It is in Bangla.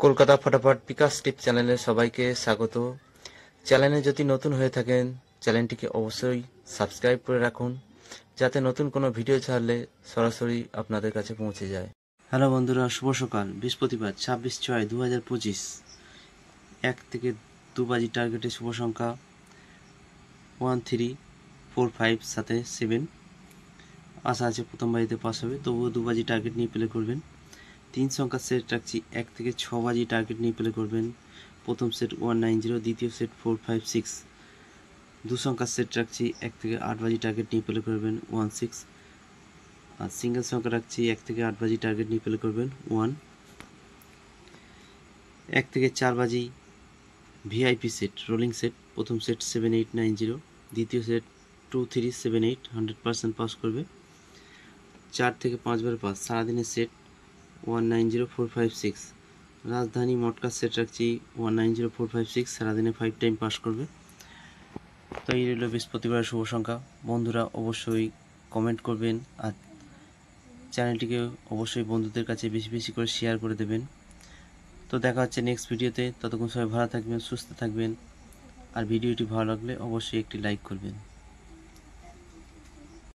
কলকাতা ফটাফট বিকাশ টিপ চ্যানেলে সবাইকে স্বাগত। চ্যানেলে যদি নতুন হয়ে থাকেন চ্যানেলটিকে অবশ্যই সাবস্ক্রাইব করে রাখুন, যাতে নতুন কোনো ভিডিও ছাড়লে সরাসরি আপনাদের কাছে পৌঁছে যায়। হ্যালো বন্ধুরা, শুভ সকাল। বৃহস্পতিবার 26/6/2025 1 থেকে 2 বাজি টার্গেটে শুভ সংখ্যা 1 3 4 5 সাথে 7। আশা আছে প্রথম বাজিতে পাস হবে, তবুও 2 বাজি টার্গেট নিয়ে প্লে করবেন। 3 সংখ্যার সেট রাখছি 1 থেকে 6 বাজি টার্গেট নিয়ে প্লে করবেন। প্রথম সেট 190, দ্বিতীয় সেট 4 5 6। 2 সংখ্যার সেট রাখছি 1 থেকে 8 বাজি টার্গেট নিয়ে প্লে করবেন 1 6। আর সিঙ্গেল সংখ্যা রাখছি 1 থেকে 8 বাজি টার্গেট নিয়ে প্লে করবেন 1। 1 থেকে 4 বাজি ভিআইপি সেট, রোলিং সেট। প্রথম সেট 7890, দ্বিতীয় সেট 2378, 100% পাস করবে। 4 থেকে 5 বার পাস। সারাদিনের সেট 190456। রাজধানী মটকা সেট রাখছি 190456, সারাদিনে 5 টাইম পাস করবে। তো এই রইল বৃহস্পতিবার শুভ সংখ্যা। বন্ধুরা অবশ্যই কমেন্ট করবেন আর চ্যানেলটিকে অবশ্যই বন্ধুদের কাছে বেশি বেশি করে শেয়ার করে দেবেন। তো দেখা হচ্ছে নেক্সট ভিডিওতে। ততক্ষণ সবাই ভালো থাকবেন, সুস্থ থাকবেন। আর ভিডিওটি ভালো লাগলে অবশ্যই একটি লাইক করবেন।